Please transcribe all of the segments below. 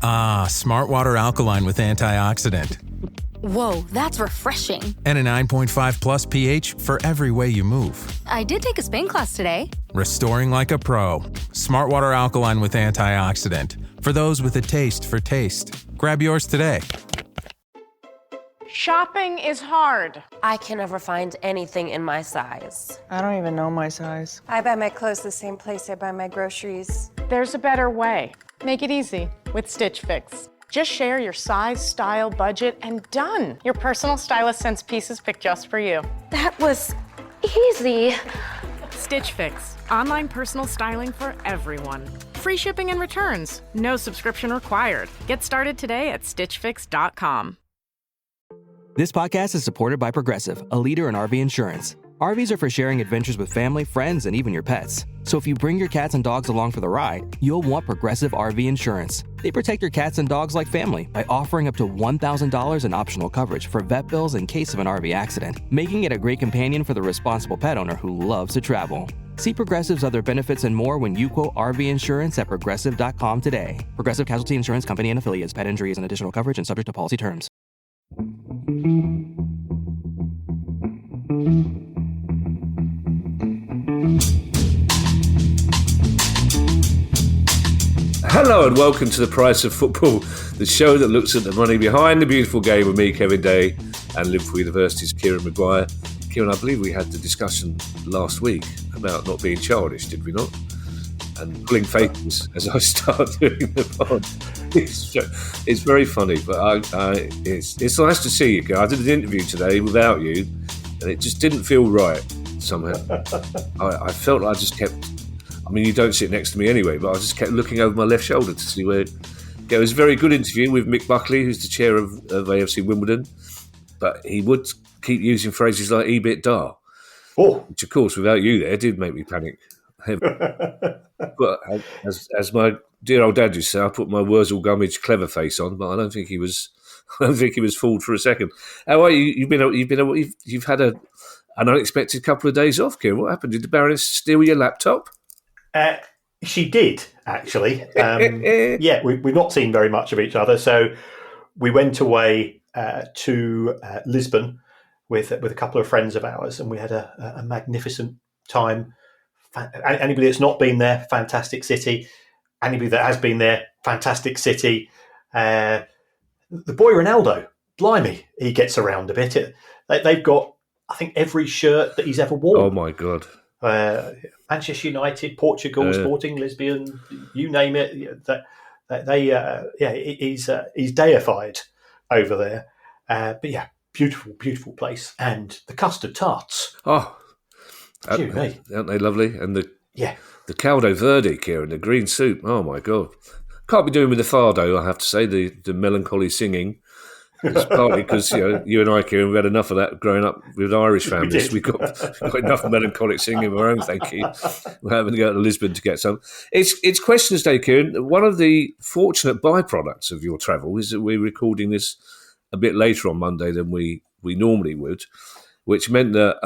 Ah, Smart Water Alkaline with antioxidant. Whoa, that's refreshing. And a 9.5 plus pH for every way you move. I did take a Spain class today. Restoring like a pro. Smart Water Alkaline with antioxidant. For those with a taste for taste. Grab yours today. Shopping is hard. I can never find anything in my size. I don't even know my size. I buy my clothes the same place I buy my groceries. There's a better way. Make it easy with Stitch Fix. Just share your size, style, budget, and done. Your personal stylist sends pieces picked just for you. That was easy. Stitch Fix. Online personal styling for everyone. Free shipping and returns. No subscription required. Get started today at stitchfix.com. This podcast is supported by Progressive, a leader in RV insurance. RVs are for sharing adventures with family, friends, and even your pets. So if you bring your cats and dogs along for the ride, you'll want Progressive RV insurance. They protect your cats and dogs like family by offering up to $1,000 in optional coverage for vet bills in case of an RV accident, making it a great companion for the responsible pet owner who loves to travel. See Progressive's other benefits and more when you quote RV insurance at Progressive.com today. Progressive Casualty Insurance Company and Affiliates. Pet injuries and additional coverage and subject to policy terms. Hello and welcome to The Price of Football, the show that looks at the money behind the beautiful game with me, Kevin Day, and Liverpool University's Kieran Maguire. Kieran, I believe we had the discussion last week about not being childish, did we not? And pulling faces as I start doing the pod. It's very funny, but it's nice to see you. I did an interview today without you, and it just didn't feel right somehow. I felt like I just kept... I mean, you don't sit next to me anyway, but I just kept looking over my left shoulder to see where it goes. It was a very good interview with Mick Buckley, who's the chair of AFC Wimbledon, but he would keep using phrases like "ebit dar," which, of course, without you there, did make me panic. But as my dear old dad used to say, I put my Wurzel Gummidge clever face on, but I don't think he was. I don't think he was fooled for a second. How are you? You've had an unexpected couple of days off, Kieran. What happened? Did the Baroness steal your laptop? She did, actually. Yeah, we've not seen very much of each other. So we went away to Lisbon with a couple of friends of ours, and we had a magnificent time. Anybody that's not been there, fantastic city. Anybody that has been there, fantastic city. The boy Ronaldo, blimey, he gets around a bit. They've got, I think, every shirt that he's ever worn. Oh, my God. Manchester United, Portugal, Sporting Lisbon, you name it. He's deified over there. But yeah, beautiful, beautiful place, and the custard tarts. Oh, aren't they lovely? And the caldo verde, Kieran, the green soup. Oh my God, can't be doing with the fardo. I have to say the melancholy singing. It's partly because you and I, Kieran, we've had enough of that growing up with Irish families. We've got enough melancholic singing of our own, thank you. We're having to go to Lisbon to get some. It's Questions Day, Kieran. One of the fortunate byproducts of your travel is that we're recording this a bit later on Monday than we normally would, which meant that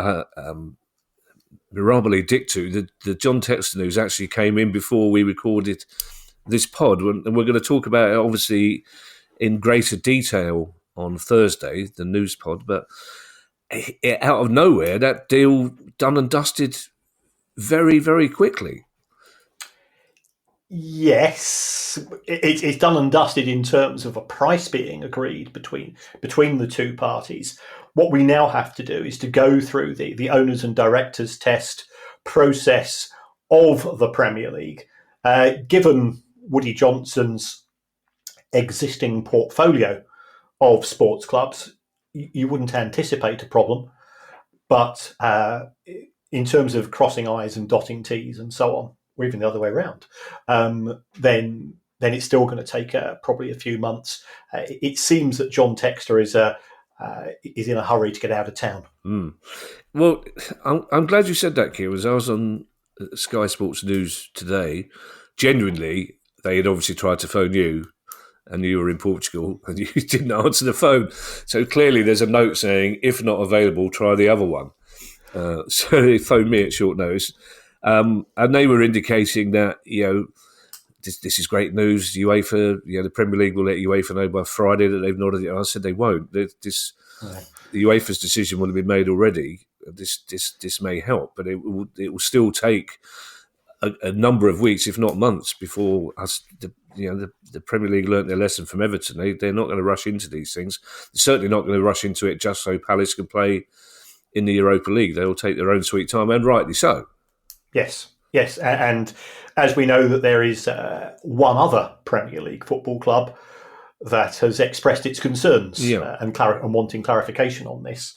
Mirabile Dictu, the John Textor news actually came in before we recorded this pod, and we're going to talk about it obviously in greater detail on Thursday, the news pod, but out of nowhere, that deal done and dusted very, very quickly. Yes, it's done and dusted in terms of a price being agreed between the two parties. What we now have to do is to go through the owners and directors test process of the Premier League. Given Woody Johnson's existing portfolio of sports clubs, you wouldn't anticipate a problem. But in terms of crossing I's and dotting T's and so on, or even the other way around, then it's still going to take probably a few months. It seems that John Textor is in a hurry to get out of town. Mm. Well, I'm glad you said that, Kieran. As I was on Sky Sports News today, genuinely, they had obviously tried to phone you, and you were in Portugal, and you didn't answer the phone. So clearly there's a note saying, if not available, try the other one. So they phoned me at short notice. And they were indicating that, this is great news. UEFA, the Premier League will let UEFA know by Friday that they've nodded it. I said they won't. The UEFA's decision will have been made already. This may help, but it will still take a number of weeks, if not months, before the Premier League learnt their lesson from Everton. They're not going to rush into these things. They're certainly not going to rush into it just so Palace can play in the Europa League. They'll take their own sweet time, and rightly so. Yes, and as we know that there is one other Premier League football club that has expressed its concerns and wanting clarification on this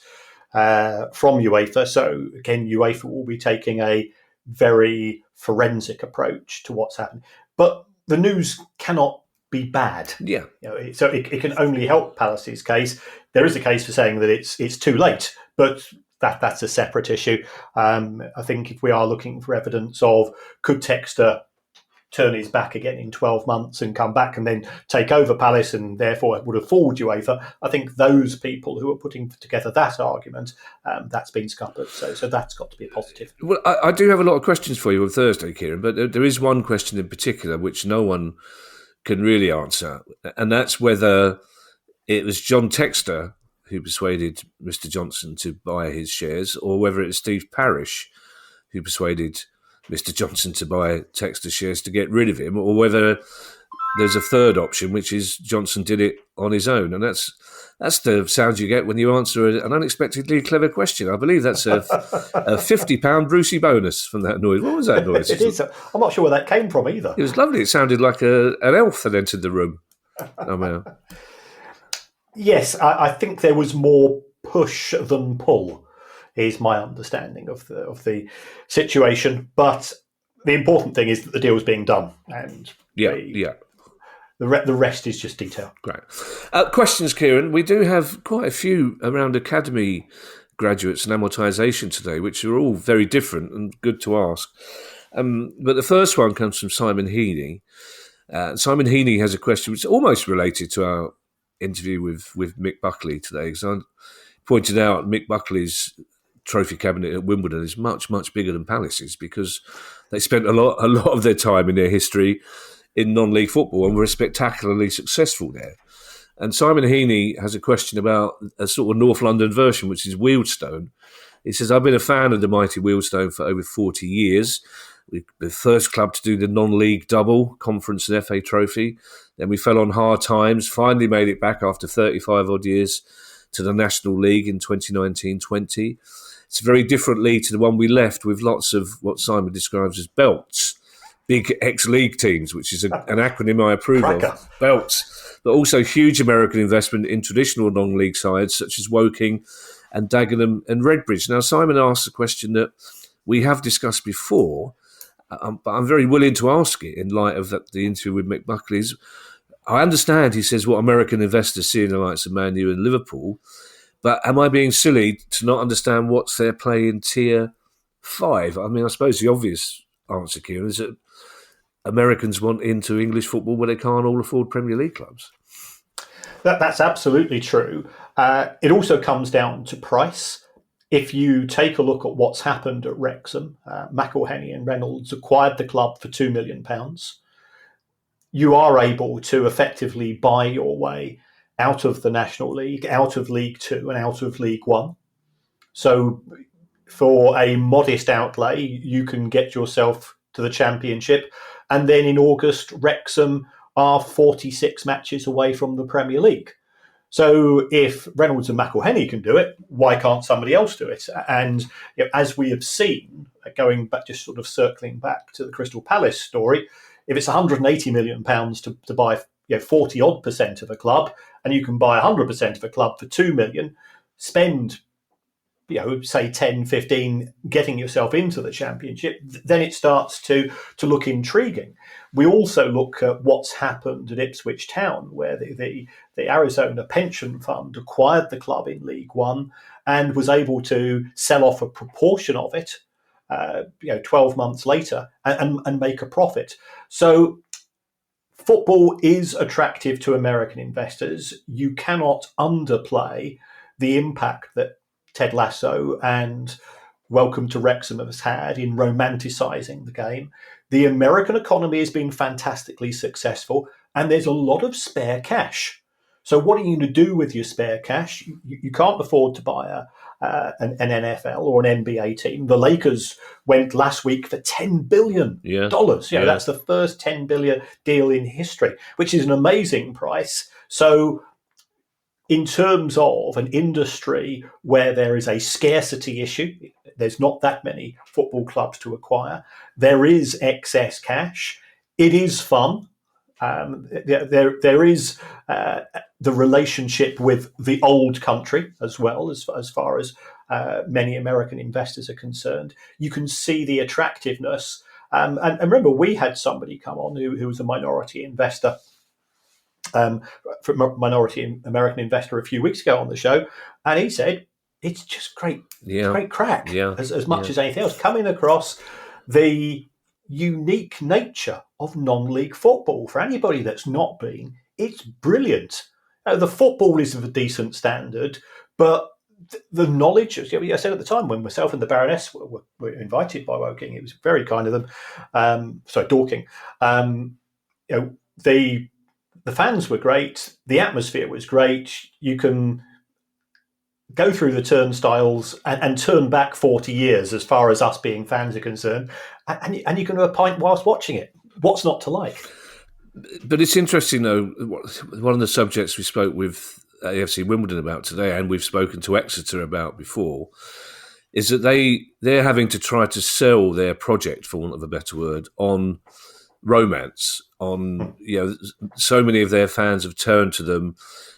from UEFA. So again, UEFA will be taking a very forensic approach to what's happened. But the news cannot be bad. Yeah. So it can only help Palace's case. There is a case for saying that it's too late, but that's a separate issue. I think if we are looking for evidence of could Textor turn his back again in 12 months and come back and then take over Palace and therefore would have fooled UEFA, I think those people who are putting together that argument, that's been scuppered. So that's got to be a positive. Well, I do have a lot of questions for you on Thursday, Kieran, but there is one question in particular which no one can really answer, and that's whether it was John Textor who persuaded Mr. Johnson to buy his shares, or whether it's Steve Parish who persuaded Mr. Johnson to buy Textor shares to get rid of him, or whether there's a third option, which is Johnson did it on his own. And that's the sound you get when you answer an unexpectedly clever question. I believe that's a £50 Brucey bonus from that noise. What was that noise? It is. I'm not sure where that came from either. It was lovely. It sounded like an elf that entered the room. Yes, I think there was more push than pull, is my understanding of the situation. But the important thing is that the deal is being done, and the rest is just detail. Great. Questions, Kieran? We do have quite a few around academy graduates and amortization today, which are all very different and good to ask. But the first one comes from Simon Heaney. Simon Heaney has a question which is almost related to our interview with Mick Buckley today, because I pointed out Mick Buckley's trophy cabinet at Wimbledon is much, much bigger than Palace's, because they spent a lot of their time in their history in non-league football and were spectacularly successful there. And Simon Heaney has a question about a sort of North London version, which is Wealdstone. He says, I've been a fan of the mighty Wealdstone for over 40 years. We're the first club to do the non-league double, Conference and FA Trophy. Then we fell on hard times, finally made it back after 35 odd years to the National League in 2019-20. It's a very different league to the one we left, with lots of what Simon describes as belts, big ex-league teams, which is an acronym I approve of, belts, but also huge American investment in traditional non-league sides such as Woking and Dagenham and Redbridge. Now, Simon asks a question that we have discussed before, but I'm very willing to ask it in light of the interview with Mick Buckley's. I understand, he says, what American investors see in the likes of Man U and Liverpool, but am I being silly to not understand what's their play in Tier 5? I mean, I suppose the obvious answer, Kieran, is that Americans want into English football where they can't all afford Premier League clubs. That's absolutely true. It also comes down to price. If you take a look at what's happened at Wrexham, McElhenney and Reynolds acquired the club for £2 million. You are able to effectively buy your way out of the National League, out of League Two and out of League One. So for a modest outlay, you can get yourself to the Championship. And then in August, Wrexham are 46 matches away from the Premier League. So if Reynolds and McElhenney can do it, why can't somebody else do it? And as we have seen, going back, just sort of circling back to the Crystal Palace story, if it's £180 million to buy 40 odd % of a club, and you can buy 100% of a club for £2 million, spend say 10, 15, getting yourself into the Championship, then it starts to look intriguing. We also look at what's happened at Ipswich Town, where the Arizona Pension Fund acquired the club in League One and was able to sell off a proportion of it 12 months later and make a profit. So football is attractive to American investors. You cannot underplay the impact that Ted Lasso and Welcome to Wrexham has had in romanticising the game. the American economy has been fantastically successful, and there's a lot of spare cash. So what are you going to do with your spare cash? You can't afford to buy an NFL or an NBA team. The Lakers went last week for $10 billion. That's the first $10 billion deal in history, which is an amazing price. So in terms of an industry where there is a scarcity issue, there's not that many football clubs to acquire. There is excess cash. It is fun. There is the relationship with the old country as well, as far as many American investors are concerned. You can see the attractiveness. And remember, we had somebody come on who was a minority investor, minority American investor a few weeks ago on the show, and he said it's just great, great crack, as much as anything else. Coming across the unique nature of non-league football for anybody that's not been, it's brilliant. The football is of a decent standard, but the knowledge, I said at the time when myself and the Baroness were invited by Woking, it was very kind of them. Dorking. The fans were great. The atmosphere was great. You can go through the turnstiles and turn back 40 years as far as us being fans are concerned, and you can have a pint whilst watching it. What's not to like? But it's interesting, though, one of the subjects we spoke with AFC Wimbledon about today, and we've spoken to Exeter about before, is that they're having to try to sell their project, for want of a better word, on romance. On so many of their fans have turned to them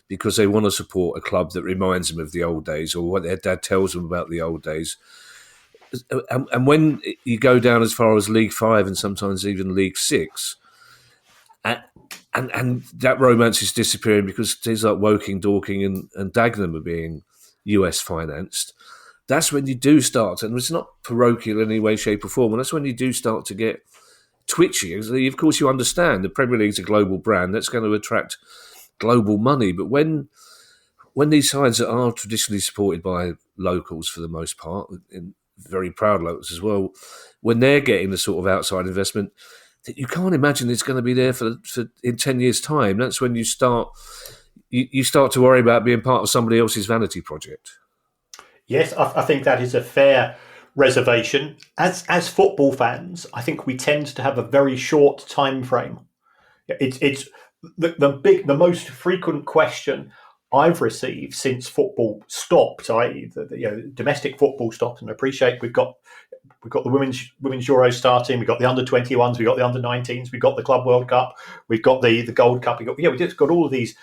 because they want to support a club that reminds them of the old days, or what their dad tells them about the old days. And when you go down as far as League 5 and sometimes even League 6, and that romance is disappearing because things like Woking, Dorking and Dagenham are being US financed, that's when you do start, and it's not parochial in any way, shape or form, and that's when you do start to get twitchy. Of course, you understand the Premier League's a global brand that's going to attract global money, but when these sides that are traditionally supported by locals for the most part, and very proud locals as well, when they're getting the sort of outside investment that you can't imagine it's going to be there for in 10 years' time, that's when you start to worry about being part of somebody else's vanity project. Yes, I think that is a fair reservation. As football fans, I think we tend to have a very short time frame. It's the most frequent question I've received since football stopped, i.e., domestic football stopped. And I appreciate we've got the women's Euros starting, we've got the under-21s, we've got the under-19s, we've got the Club World Cup, we've got the Gold Cup, we've just got all of these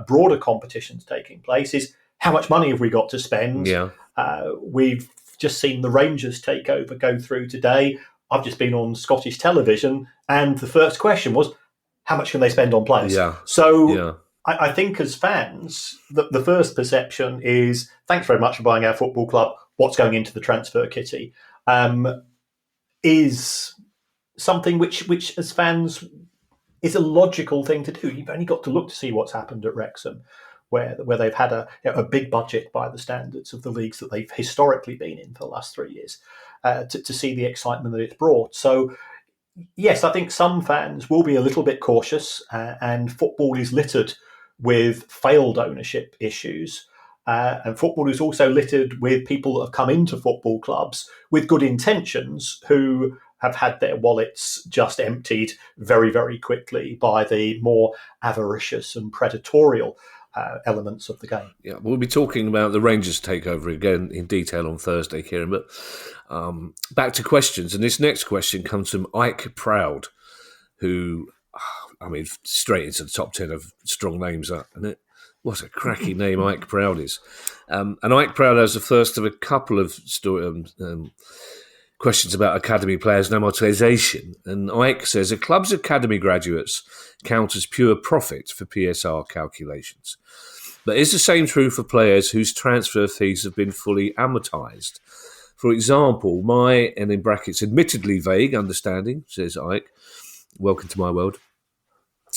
broader competitions taking place. Is how much money have we got to spend? We've just seen the Rangers takeover go through today. I've just been on Scottish television, and the first question was, how much can they spend on players? I think as fans, the first perception is, thanks very much for buying our football club. What's going into the transfer kitty is something which as fans is a logical thing to do. You've only got to look to see what's happened at Wrexham, where they've had a big budget by the standards of the leagues that they've historically been in for the last 3 years, to see the excitement that it's brought. So, yes, I think some fans will be a little bit cautious, and football is littered with failed ownership issues. And football is also littered with people that have come into football clubs with good intentions who have had their wallets just emptied very, very quickly by the more avaricious and predatorial elements of the game. Yeah, we'll be talking about the Rangers takeover again in detail on Thursday, Kieran. But back to questions, and this next question comes from Ike Proud, who, straight into the top 10 of strong names, isn't it? What a cracking name Ike Proud is. And Ike Proud has the first of a couple of questions about academy players and amortization. And Ike says, a club's academy graduates count as pure profit for PSR calculations. But is the same true for players whose transfer fees have been fully amortised? For example, my, and in brackets, admittedly vague understanding, says Ike, welcome to my world,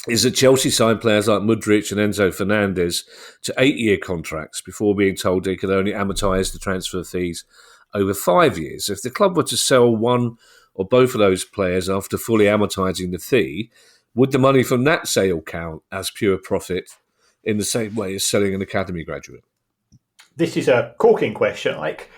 is that Chelsea signed players like Mudryk and Enzo Fernandez to 8-year contracts before being told they could only amortise the transfer fees over 5 years. If the club were to sell one or both of those players after fully amortising the fee, would the money from that sale count as pure profit in the same way as selling an academy graduate? This is a corking question, Ike.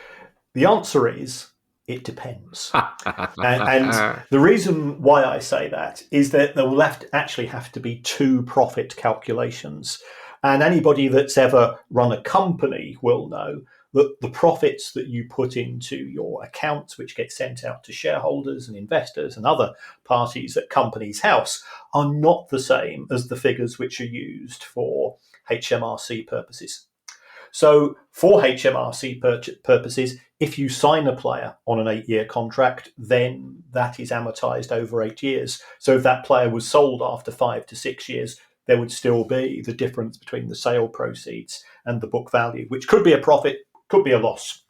The answer is it depends. and the reason why I say that is that there will actually have to be two profit calculations. And anybody that's ever run a company will know that the profits that you put into your accounts, which get sent out to shareholders and investors and other parties at company's house, are not the same as the figures which are used for HMRC purposes. So for HMRC purposes, if you sign a player on an 8-year contract, then that is amortized over 8 years. So if that player was sold after 5 to 6 years, there would still be the difference between the sale proceeds and the book value, which could be a profit, could be a loss.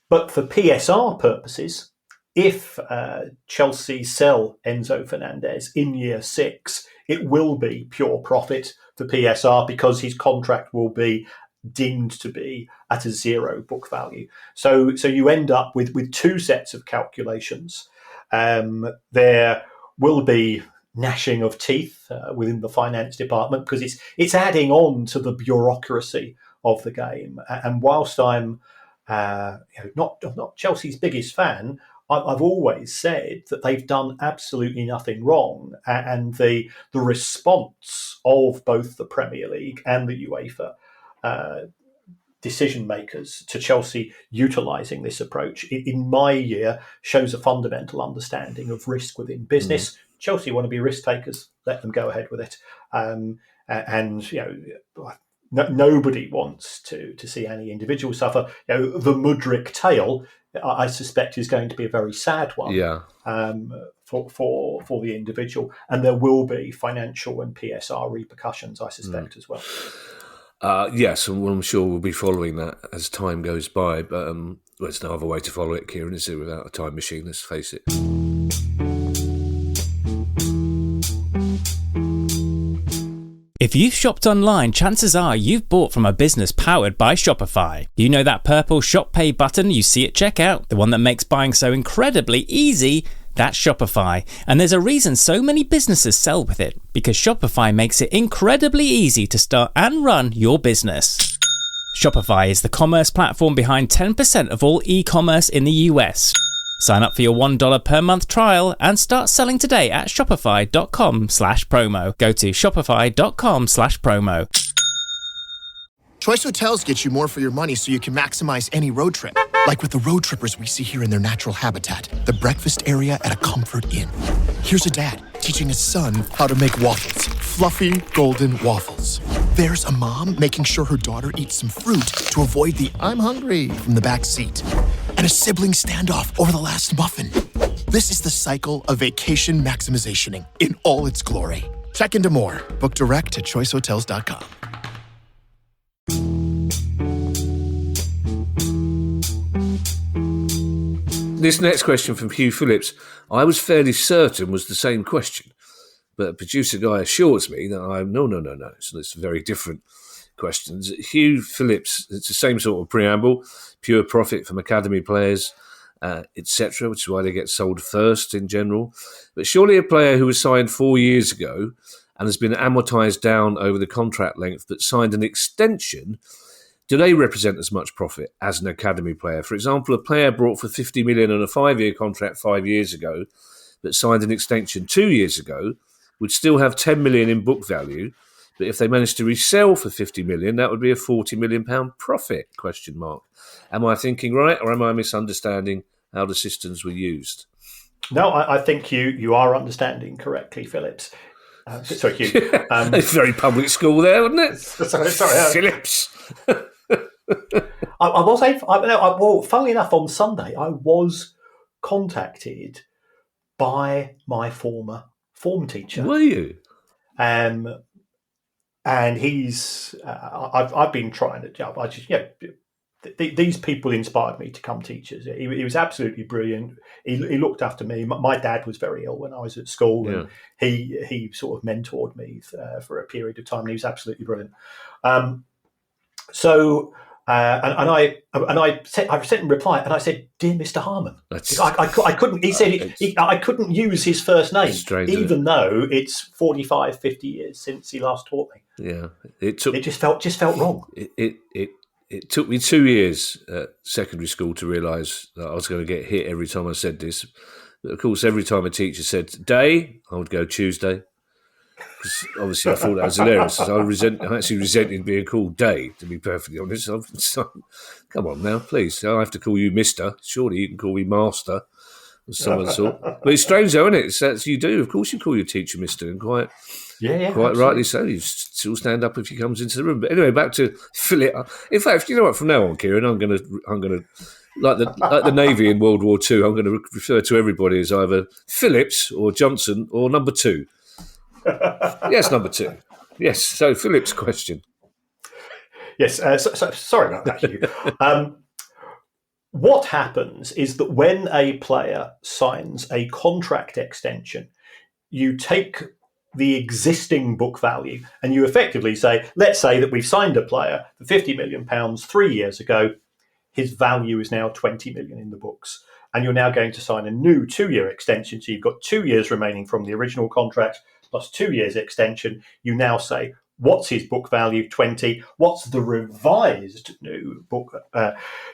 But for PSR purposes, if Chelsea sell Enzo Fernandez in year 6, it will be pure profit for PSR because his contract will be deemed to be at a 0 book value. So you end up with two sets of calculations. There will be gnashing of teeth within the finance department because it's adding on to the bureaucracy of the game. And whilst I'm not Chelsea's biggest fan, I've always said that they've done absolutely nothing wrong, and the response of both the Premier League and the UEFA decision makers to Chelsea utilising this approach, in my year, shows a fundamental understanding of risk within business. Chelsea want to be risk takers; let them go ahead with it. Nobody wants to see any individual suffer. The Mudryk tale, I suspect, is going to be a very sad one. For the individual, and there will be financial and PSR repercussions, I suspect, as well. Yes, and I'm sure we'll be following that as time goes by. But there's no other way to follow it, Kieran, is it, without a time machine? Let's face it. If you've shopped online, chances are you've bought from a business powered by Shopify. You know that purple Shop Pay button you see at checkout? The one that makes buying so incredibly easy? That's Shopify. And there's a reason so many businesses sell with it, because Shopify makes it incredibly easy to start and run your business. Shopify is the commerce platform behind 10% of all e-commerce in the US. Sign up for your $1 per month trial and start selling today at shopify.com/promo. Go to shopify.com/promo. Choice Hotels gets you more for your money so you can maximize any road trip. Like with the road trippers we see here in their natural habitat, the breakfast area at a Comfort Inn. Here's a dad teaching his son how to make waffles, fluffy golden waffles. There's a mom making sure her daughter eats some fruit to avoid the "I'm hungry" from the back seat. And a sibling standoff over the last muffin. This is the cycle of vacation maximizationing in all its glory. Check into more. Book direct at choicehotels.com. This next question from Hugh Phillips, I was fairly certain was the same question, but a producer guy assures me that no. So it's very different questions. Hugh Phillips, it's the same sort of preamble, pure profit from academy players, etc., which is why they get sold first in general. But surely a player who was signed 4 years ago and has been amortised down over the contract length but signed an extension, do they represent as much profit as an academy player? For example, a player brought for $50 million on a 5-year contract 5 years ago but signed an extension 2 years ago would still have $10 million in book value, but if they managed to resell for $50 million, that would be a £40 million profit, ? Am I thinking right, or am I misunderstanding how the systems were used? No, I think you are understanding correctly, Phillips. Sorry, Hugh. It's very public school there, wasn't it? sorry. Phillips. Well, funnily enough, on Sunday, I was contacted by my former form teacher. Were you? And he's, I've been trying to, these people inspired me to come teach us. He was absolutely brilliant. He looked after me. My dad was very ill when I was at school, and he sort of mentored me for a period of time, and he was absolutely brilliant. So I sent him a reply, and I said, "Dear Mr. Harmon," I couldn't. He said I couldn't use his first name, even though it's 45, 50 years since he last taught me. Yeah, it just felt wrong. It took me 2 years at secondary school to realise that I was going to get hit every time I said this. But of course, every time a teacher said "day," I would go "Tuesday." Because obviously I thought that was hilarious. I actually resented being called Day, to be perfectly honest. Come on now, please. I have to call you Mister. Surely you can call me Master, or some sort. But it's strange though, isn't it? That's you do. Of course you call your teacher Mister, and quite rightly so. You still stand up if he comes into the room. But anyway, back to Philip. In fact, you know what? From now on, Kieran, I'm going to like the Navy in World War II. I'm going to refer to everybody as either Phillips or Johnson or number 2. Yes, number 2. Yes, so Philip's question. Yes, sorry about that, Hugh. What happens is that when a player signs a contract extension, you take the existing book value and you effectively say, let's say that we've signed a player for £50 million 3 years ago. His value is now 20 million in the books. And you're now going to sign a new 2-year extension. So you've got 2 years remaining from the original contract plus 2 years extension. You now say, what's his book value? 20. What's the revised new book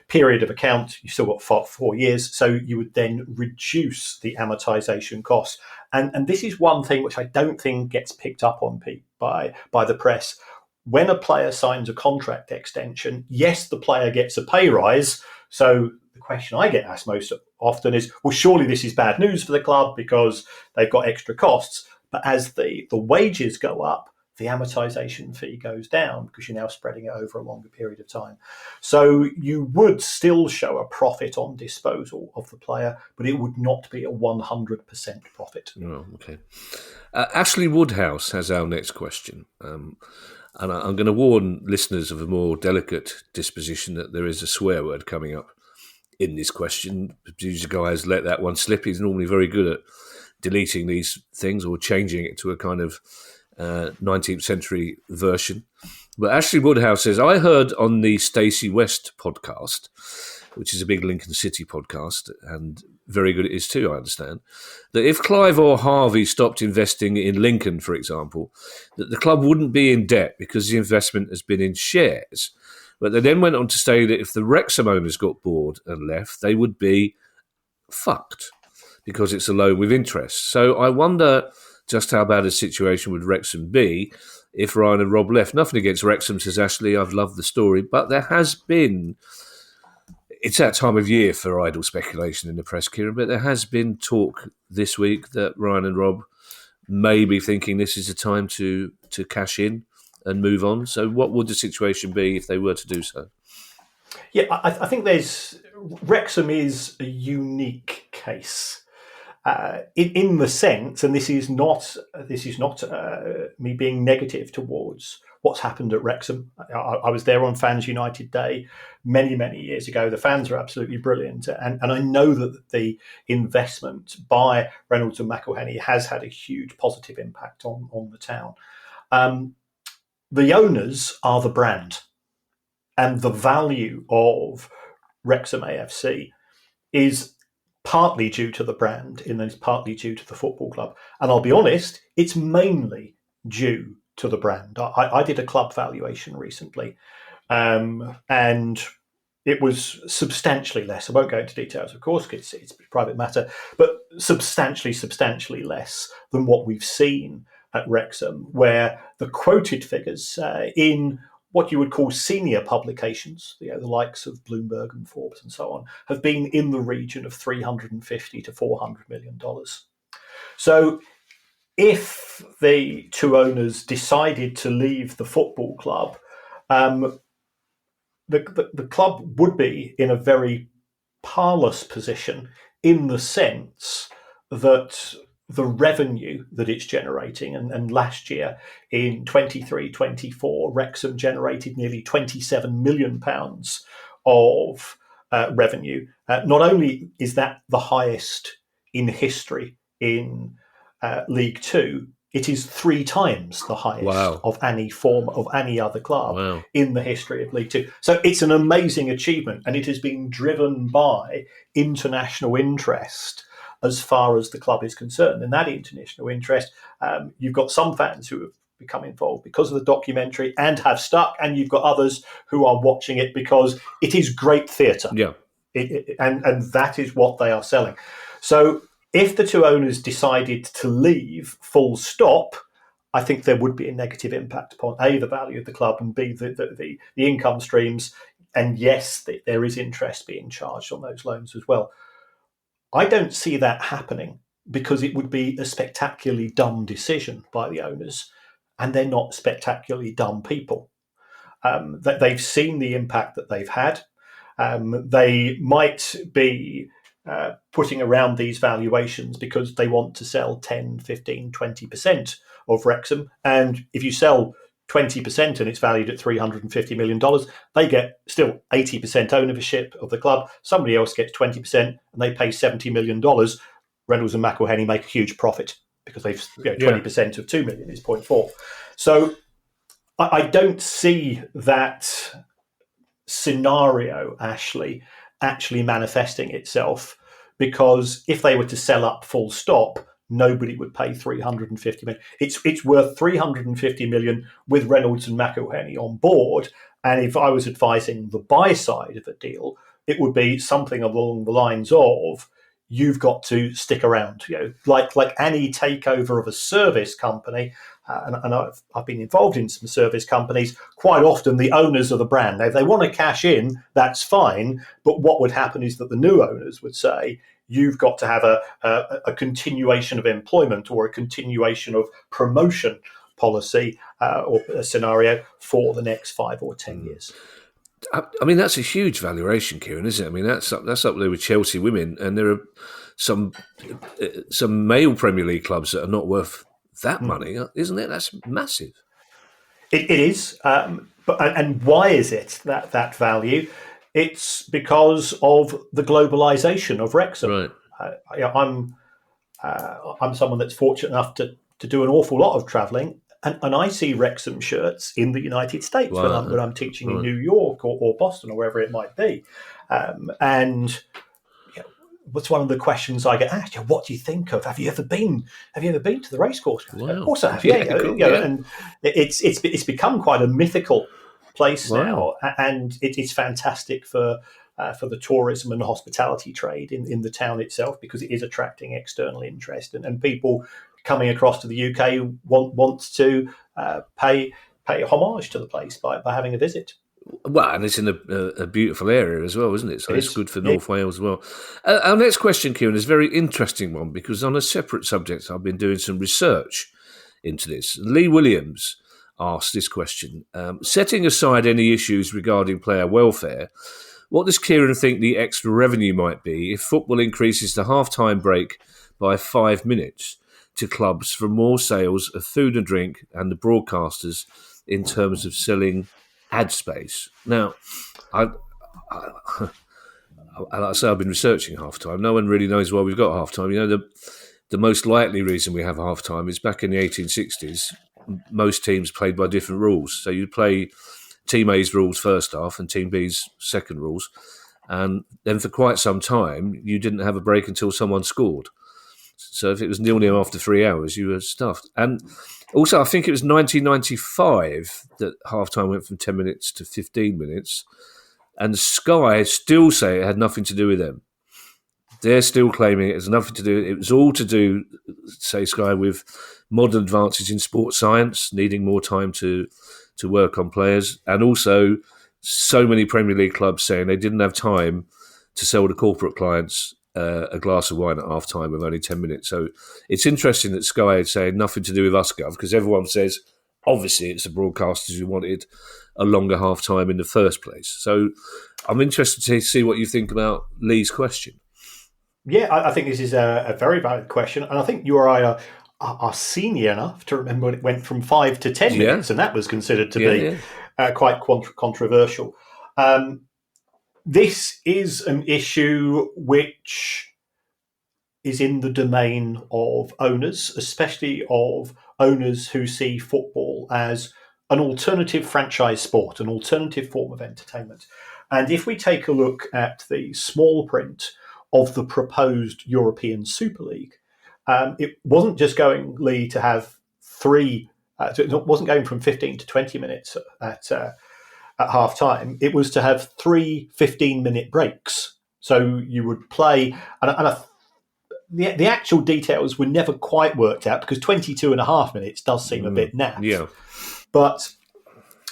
period of account? You've still got 4 years. So you would then reduce the amortization cost. And this is one thing which I don't think gets picked up on, Pete, by the press. When a player signs a contract extension, yes, the player gets a pay rise. So the question I get asked most often is, well, surely this is bad news for the club because they've got extra costs. But as the wages go up, the amortization fee goes down because you're now spreading it over a longer period of time. So you would still show a profit on disposal of the player, but it would not be a 100% profit. Oh, okay. Ashley Woodhouse has our next question. And I'm going to warn listeners of a more delicate disposition that there is a swear word coming up in this question. The producer guy has let that one slip. He's normally very good at deleting these things or changing it to a kind of 19th century version. But Ashley Woodhouse says, I heard on the Stacey West podcast, which is a big Lincoln City podcast, and very good it is too, I understand, that if Clive or Harvey stopped investing in Lincoln, for example, that the club wouldn't be in debt because the investment has been in shares. But they then went on to say that if the Wrexham owners got bored and left, they would be fucked because it's a loan with interest. So I wonder just how bad a situation would Wrexham be if Ryan and Rob left. Nothing against Wrexham, says Ashley. I've loved the story. But there has been... It's that time of year for idle speculation in the press, Kieran, but there has been talk this week that Ryan and Rob may be thinking this is a time to cash in and move on. So what would the situation be if they were to do so? Yeah, I think Wrexham is a unique case. In the sense, and this is not me being negative towards what's happened at Wrexham. I was there on Fans United Day many, many years ago. The fans are absolutely brilliant. And I know that the investment by Reynolds and McElhenney has had a huge positive impact on the town. The owners are the brand, and the value of Wrexham AFC is partly due to the brand, and it's partly due to the football club. And I'll be honest, it's mainly due to the brand. I did a club valuation recently, and it was substantially less. I won't go into details, of course, because it's a private matter, but substantially less than what we've seen at Wrexham, where the quoted figures in what you would call senior publications, the likes of Bloomberg and Forbes and so on, have been in the region of $350 to $400 million. So if the two owners decided to leave the football club, the club would be in a very parlous position in the sense that the revenue that it's generating, and last year in 23-24, Wrexham generated nearly £27 million of revenue. Not only is that the highest in history in League Two, it is 3 times the highest of any form of any other club in the history of League Two. So it's an amazing achievement, and it has been driven by international interest as far as the club is concerned. And that international interest, you've got some fans who have become involved because of the documentary and have stuck, and you've got others who are watching it because it is great theatre. Yeah. And that is what they are selling. So if the 2 owners decided to leave full stop, I think there would be a negative impact upon A, the value of the club, and B, the income streams. And yes, there is interest being charged on those loans as well. I don't see that happening because it would be a spectacularly dumb decision by the owners, and they're not spectacularly dumb people. They've seen the impact that they've had. They might be putting around these valuations because they want to sell 10, 15, 20% of Wrexham. And if you sell 20% and it's valued at $350 million, they get still 80% ownership of the club. Somebody else gets 20% and they pay $70 million. Reynolds and McElhenney make a huge profit because they've 20% of 2 million is 0.4. So I don't see that scenario, Ashley, actually manifesting itself, because if they were to sell up full stop, nobody would pay 350 million. It's worth 350 million with Reynolds and McElhenney on board. And if I was advising the buy side of a deal, it would be something along the lines of, you've got to stick around, like any takeover of a service company. And I've been involved in some service companies. Quite often, the owners of the brand, if they want to cash in, that's fine. But what would happen is that the new owners would say, you've got to have a continuation of employment or a continuation of promotion policy or a scenario for the next 5 or 10 years. I mean, that's a huge valuation, Kieran, isn't it? I mean, that's up there with Chelsea women, and there are some male Premier League clubs that are not worth that money, isn't it? That's massive. It is, and why is it that value? It's because of the globalization of Wrexham. Right. I'm someone that's fortunate enough to do an awful lot of travelling. And I see Wrexham shirts in the United States when I'm teaching in New York or Boston or wherever it might be. And what's one of the questions I get asked? What do you think of? Have you ever been to the racecourse? Wow. Of course I have. Yeah. And it's become quite a mythical place now, and it's fantastic for the tourism and hospitality trade in the town itself, because it is attracting external interest and people coming across to the UK wants to pay homage to the place by having a visit. Well, and it's in a beautiful area as well, isn't it? So it's good for North Wales as well. Our next question, Kieran, is a very interesting one, because on a separate subject, I've been doing some research into this. Lee Williams asked this question. Setting aside any issues regarding player welfare, what does Kieran think the extra revenue might be if football increases the half-time break by 5 minutes to clubs for more sales of food and drink and the broadcasters in terms of selling ad space? Now, like I say, I've been researching half-time. No one really knows why we've got half-time. The most likely reason we have half-time is back in the 1860s, most teams played by different rules. So you'd play Team A's rules first half and Team B's second rules. And then for quite some time, you didn't have a break until someone scored. So if it was 0-0 after 3 hours, you were stuffed. And also, I think it was 1995 that half-time went from 10 minutes to 15 minutes. And Sky still say it had nothing to do with them. They're still claiming it has nothing to do. It was all to do, say Sky, with modern advances in sports science, needing more time to work on players, and also so many Premier League clubs saying they didn't have time to sell to corporate clients a glass of wine at half time with only 10 minutes. So it's interesting that Sky is saying nothing to do with us, Gov, because everyone says obviously it's the broadcasters who wanted a longer half time in the first place. So I'm interested to see what you think about Lee's question. Yeah, I think this is a very valid question, and I think you or I are senior enough to remember when it went from 5 to 10 minutes, and that was considered to be quite controversial. This is an issue which is in the domain of owners, especially of owners who see football as an alternative franchise sport, an alternative form of entertainment. And if we take a look at the small print of the proposed European Super League, it wasn't just going, Lee, to have three. It wasn't going from 15 to 20 minutes at half time. It was to have 3 15-minute breaks. So you would play, the actual details were never quite worked out because 22 and a half minutes does seem a bit naff. Yeah. But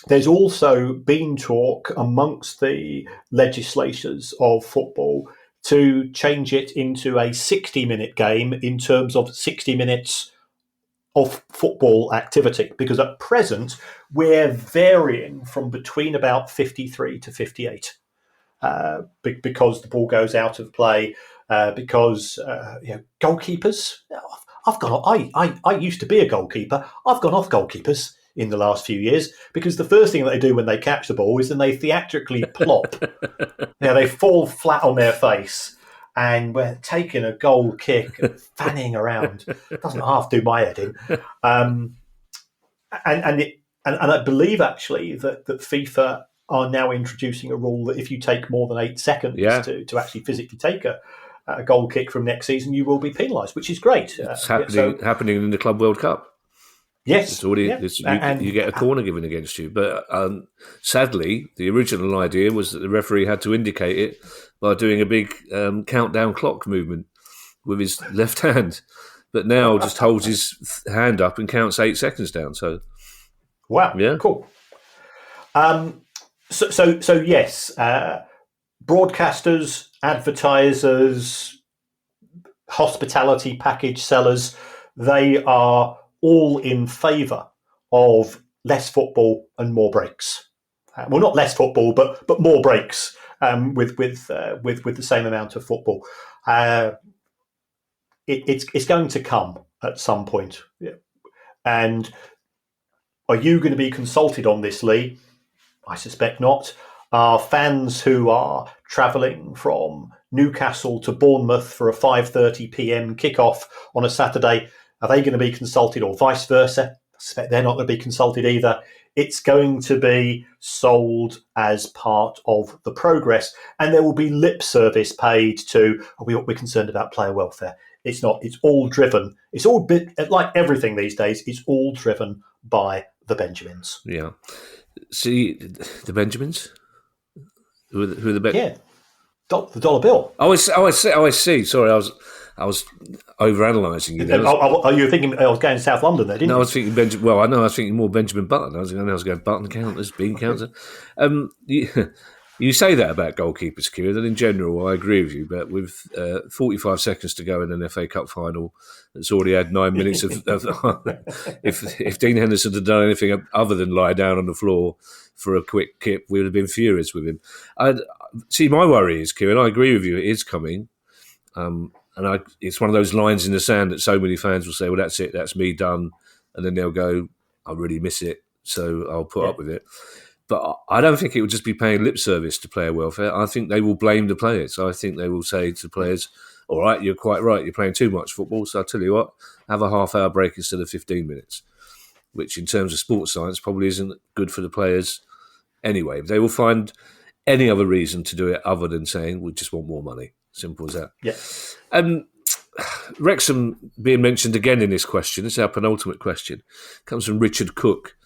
there's also been talk amongst the legislators of football to change it into a 60-minute game in terms of 60 minutes of football activity. Because at present, we're varying from between about 53 to 58 because the ball goes out of play, because goalkeepers. I used to be a goalkeeper. I've gone off goalkeepers in the last few years because the first thing that they do when they catch the ball is then they theatrically plop. They fall flat on their face and we're taking a goal kick and fanning around. It doesn't half do my head in. And I believe actually that FIFA are now introducing a rule that if you take more than 8 seconds to actually physically take a goal kick from next season, you will be penalised, which is great. It's happening in the Club World Cup. Yes. It's already, you get a corner given against you. But sadly, the original idea was that the referee had to indicate it by doing a big countdown clock movement with his left hand. But now just holds his hand up and counts 8 seconds down. So, wow, yeah, cool. So yes, broadcasters, advertisers, hospitality package sellers, they are all in favour of less football and more breaks. Well, not less football, but more breaks with the same amount of football. It's going to come at some point. And are you going to be consulted on this, Lee? I suspect not. Are fans who are travelling from Newcastle to Bournemouth for a 5:30 p.m. kickoff on a Saturday, are they going to be consulted, or vice versa? I suspect they're not going to be consulted either. It's going to be sold as part of the progress, and there will be lip service paid to, we're concerned about player welfare. It's not. It's all driven. It's all like everything these days. It's all driven by the Benjamins. Yeah. See, the Benjamins? Who are the Benjamins? Yeah. The dollar bill. I see. Sorry, I was overanalyzing you there. Are you thinking I was going to South London there, didn't you? No, I was thinking Benjamin. Well, I know I was thinking more Benjamin Button. I was going button counters, bean counter. You say that about goalkeepers, Kieran, and in general, I agree with you. But with 45 seconds to go in an FA Cup final, it's already had 9 minutes of if Dean Henderson had done anything other than lie down on the floor for a quick kip, we would have been furious with him. See, my worry is, Kieran, I agree with you, it is coming. It's one of those lines in the sand that so many fans will say, well, that's it, that's me done. And then they'll go, I really miss it, so I'll put up with it. But I don't think it will just be paying lip service to player welfare. I think they will blame the players. I think they will say to players, all right, you're quite right, you're playing too much football, so I'll tell you what, have a half-hour break instead of 15 minutes, which in terms of sports science probably isn't good for the players anyway. They will find any other reason to do it other than saying, we just want more money. Simple as that. Yeah. Wrexham being mentioned again in this question, it's our penultimate question, comes from Richard Cook.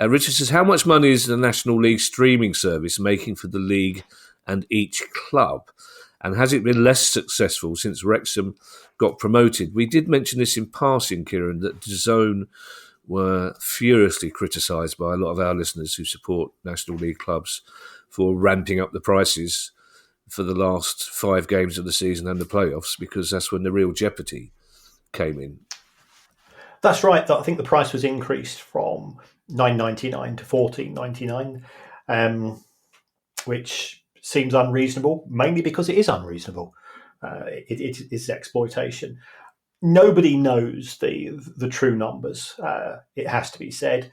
Richard says, how much money is the National League streaming service making for the league and each club? And has it been less successful since Wrexham got promoted? We did mention this in passing, Kieran, that DAZN were furiously criticised by a lot of our listeners who support National League clubs for ramping up the prices for the last 5 games of the season and the playoffs, because that's when the real jeopardy came in. That's right. I think the price was increased from $9.99 to $14.99, which seems unreasonable, mainly because it is unreasonable. It is exploitation. Nobody knows the true numbers. It has to be said.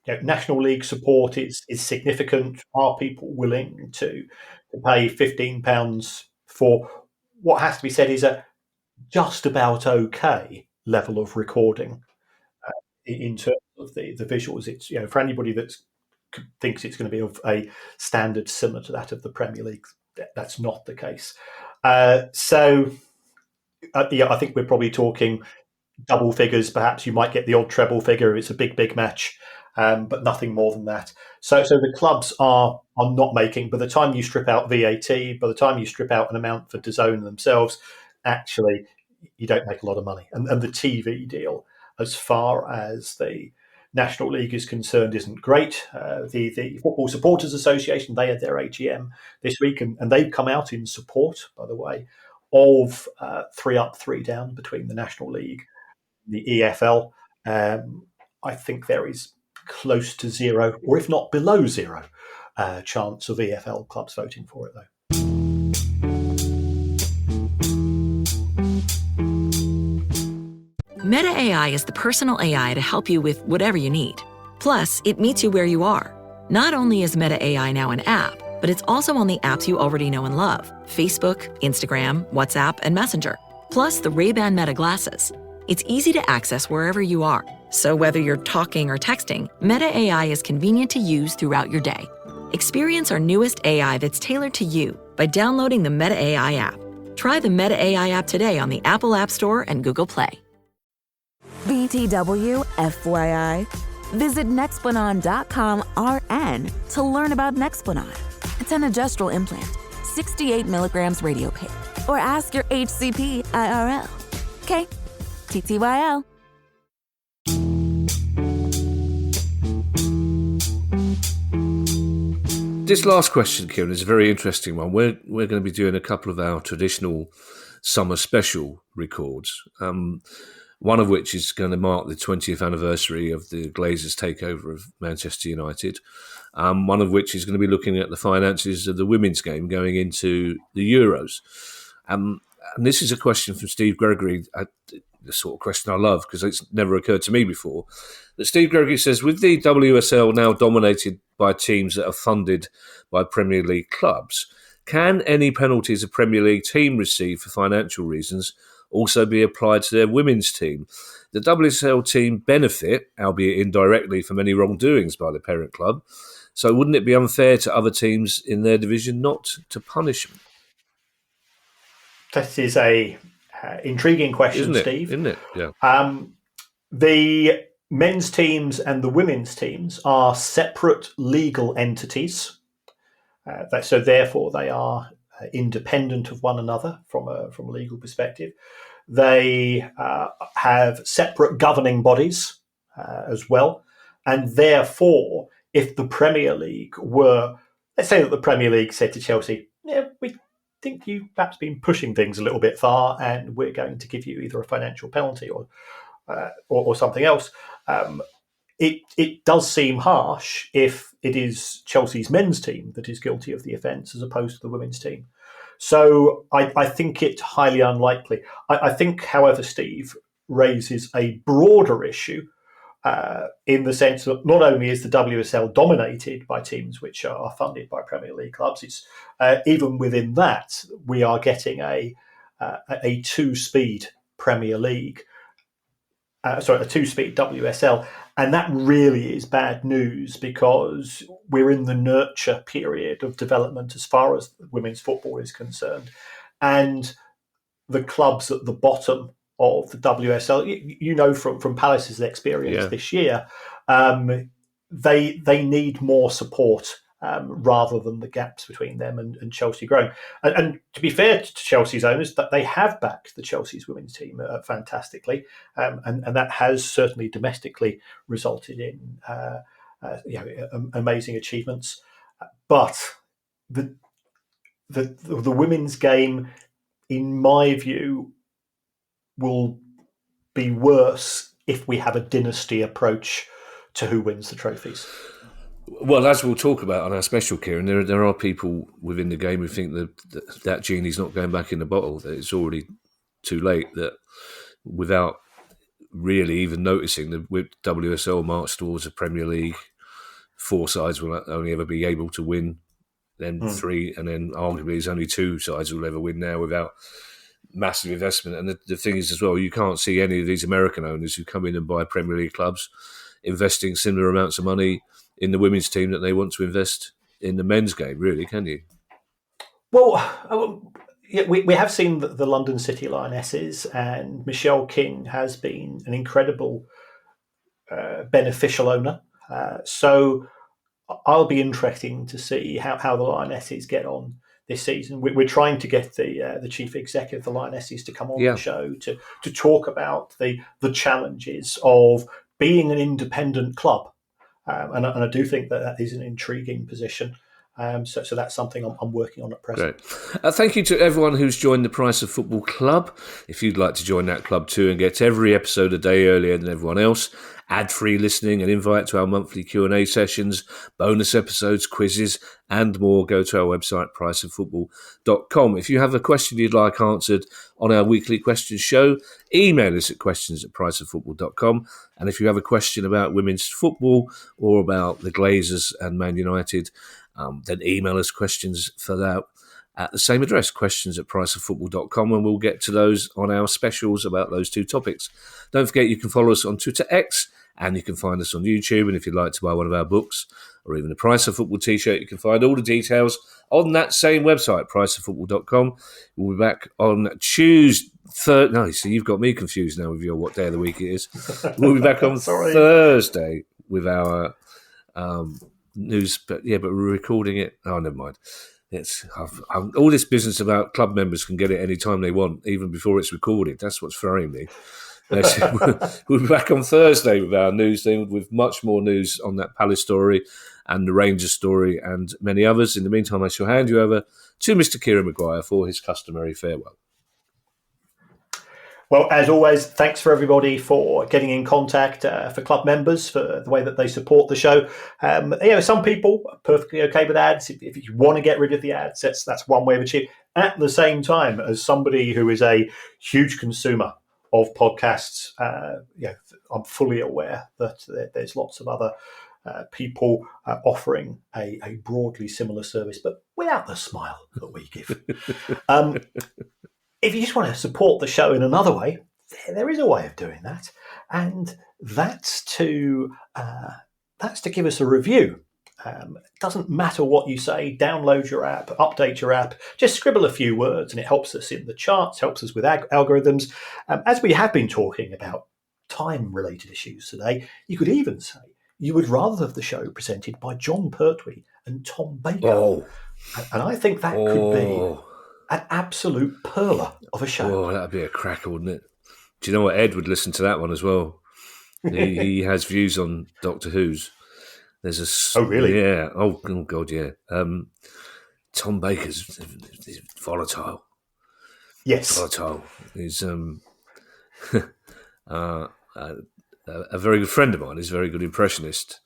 National League support is significant. Are people willing to pay £15 for what has to be said is a just about okay level of recording? in terms of the visuals. It's, for anybody that thinks it's going to be of a standard similar to that of the Premier League, that's not the case. I think we're probably talking double figures. Perhaps you might get the odd treble figure if it's a big match, but nothing more than that. So the clubs are not making, by the time you strip out VAT, by the time you strip out an amount for DAZN themselves, actually you don't make a lot of money. And the TV deal, as far as the National League is concerned, isn't great. The Football Supporters Association, they had their AGM this week, and they've come out in support, by the way, of 3 up, 3 down between the National League and the EFL. I think there is close to zero, or if not below zero, chance of EFL clubs voting for it, though. Meta AI is the personal AI to help you with whatever you need. Plus, it meets you where you are. Not only is Meta AI now an app, but it's also on the apps you already know and love: Facebook, Instagram, WhatsApp, and Messenger. Plus the Ray-Ban Meta glasses. It's easy to access wherever you are. So whether you're talking or texting, Meta AI is convenient to use throughout your day. Experience our newest AI that's tailored to you by downloading the Meta AI app. Try the Meta AI app today on the Apple App Store and Google Play. BTW FYI. Visit Nexplanon.com RN to learn about Nexplanon. It's an adjustral implant, 68 milligrams radio pain. Or ask your HCP IRL. Okay, TTYL. This last question, Kieran, is a very interesting one. We're going to be doing a couple of our traditional summer special records. One of which is going to mark the 20th anniversary of the Glazers' takeover of Manchester United. One of which is going to be looking at the finances of the women's game going into the Euros. And this is a question from Steve Gregory, the sort of question I love because it's never occurred to me before. That Steve Gregory says, with the WSL now dominated by teams that are funded by Premier League clubs, can any penalties a Premier League team receive for financial reasons also be applied to their women's team? The WSL team benefit, albeit indirectly, from any wrongdoings by the parent club. So wouldn't it be unfair to other teams in their division not to punish them? That is a intriguing question, Steve. Isn't it? Yeah. The men's teams and the women's teams are separate legal entities. So therefore they are independent of one another from a legal perspective. They have separate governing bodies as well. And therefore, if the Premier League were, let's say that the Premier League said to Chelsea, yeah, we think you've perhaps been pushing things a little bit far and we're going to give you either a financial penalty or something else. It does seem harsh if it is Chelsea's men's team that is guilty of the offence as opposed to the women's team. So I think it highly unlikely. I think, however, Steve raises a broader issue in the sense that not only is the WSL dominated by teams which are funded by Premier League clubs, it's even within that we are getting a 2-speed Premier League, a 2-speed WSL. And that really is bad news because we're in the nurture period of development as far as women's football is concerned. And the clubs at the bottom of the WSL, you know from Palace's experience this year, they need more support rather than the gaps between them and Chelsea growing. And to be fair to Chelsea's owners, that they have backed the Chelsea's women's team fantastically, and that has certainly domestically resulted in amazing achievements. But the women's game, in my view, will be worse if we have a dynasty approach to who wins the trophies. Well, as we'll talk about on our special, Kieran, there are people within the game who think that genie's not going back in the bottle, that it's already too late, that without really even noticing the WSL march towards the Premier League, 4 sides will only ever be able to win, then 3, and then arguably there's only 2 sides will ever win now without massive investment. And the thing is as well, you can't see any of these American owners who come in and buy Premier League clubs investing similar amounts of money in the women's team that they want to invest in the men's game, really, can you? Well, yeah, we have seen the London City Lionesses, and Michelle King has been an incredible beneficial owner. So I'll be interesting to see how the Lionesses get on this season. We're trying to get the chief executive of the Lionesses to come on the show to talk about the challenges of being an independent club. And I do think that is an intriguing position. So that's something I'm working on at present. Great. Thank you to everyone who's joined the Price of Football Club. If you'd like to join that club too and get every episode a day earlier than everyone else, ad-free listening and invite to our monthly Q&A sessions, bonus episodes, quizzes and more, go to our website, priceoffootball.com. If you have a question you'd like answered on our weekly questions show, email us at questions@priceoffootball.com. And if you have a question about women's football or about the Glazers and Man United, then email us questions for that at the same address, questions@priceoffootball.com, and we'll get to those on our specials about those two topics. Don't forget you can follow us on Twitter X, and you can find us on YouTube. And if you'd like to buy one of our books or even a Price of Football t-shirt, you can find all the details on that same website, priceoffootball.com. We'll be back on Tuesday. No, see, you've got me confused now with your what day of the week it is. We'll be back on Thursday with our news, but we're recording it. Oh, never mind. It's all this business about club members can get it any time they want, even before it's recorded. That's what's throwing me. We'll be back on Thursday with our news thing, with much more news on that Palace story and the Rangers story and many others. In the meantime, I shall hand you over to Mr. Kieran Maguire for his customary farewell. Well, as always, thanks for everybody for getting in contact, for club members, for the way that they support the show. Some people are perfectly okay with ads. If you want to get rid of the ads, that's one way of achieving. At the same time, as somebody who is a huge consumer of podcasts, I'm fully aware that there's lots of other people offering a broadly similar service, but without the smile that we give. If you just want to support the show in another way, there is a way of doing that, and that's to give us a review. It doesn't matter what you say. Download your app, update your app, just scribble a few words, and it helps us in the charts, helps us with algorithms. As we have been talking about time-related issues today, you could even say you would rather have the show presented by John Pertwee and Tom Baker. And I think that could be an absolute perler of a show. Oh, that'd be a cracker, wouldn't it? Do you know what? Ed would listen to that one as well. He has views on Doctor Who's. There's Oh, really? Yeah. Oh, God, yeah. Tom Baker's volatile. Yes. Volatile. He's a very good friend of mine. He's a very good impressionist.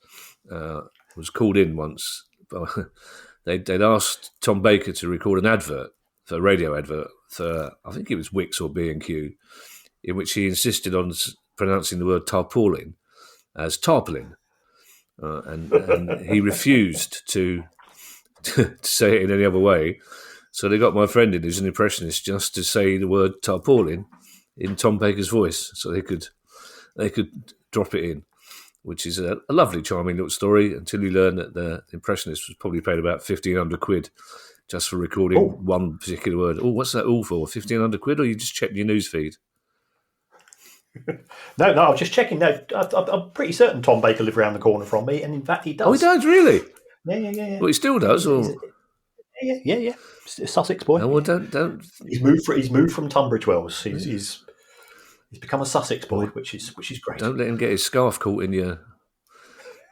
Was called in once. They'd asked Tom Baker to record an advert, for a radio advert, for I think it was Wix or B&Q, in which he insisted on pronouncing the word tarpaulin as tarpaulin. And he refused to say it in any other way. So they got my friend in, who's an impressionist, just to say the word tarpaulin in Tom Baker's voice, so they could drop it in, which is a lovely, charming little story, until you learn that the impressionist was probably paid about 1,500 quid just for recording one particular word. Oh, what's that all for? 1,500 quid, or you just checked your news feed? No, I was just checking. No, I'm pretty certain Tom Baker lived around the corner from me, and in fact, he does. Oh, he does, really? Yeah. Well, he still does, or yeah. Sussex boy. No, well, don't. He's moved from Tunbridge Wells. He's become a Sussex boy, which is great. Don't let him get his scarf caught in your.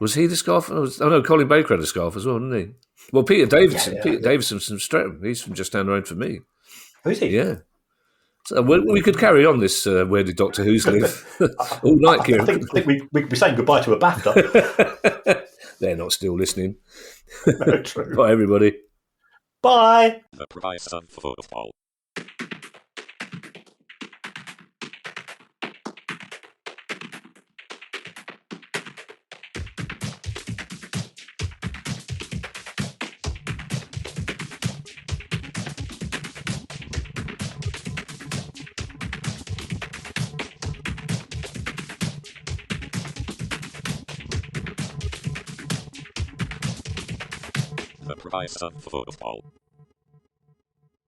Was he the scarf? Oh no, Colin Baker had a scarf as well, didn't he? Well, Peter Davidson. Peter Davidson's from Streatham. He's from just down the road from me. Who is he? Yeah. So we could carry on this Where Did Doctor Who's Live all night, Kieran. I think we could be saying goodbye to a BAFTA. They're not still listening. No, true. Bye, everybody. Bye. The Price of Football. The price of football.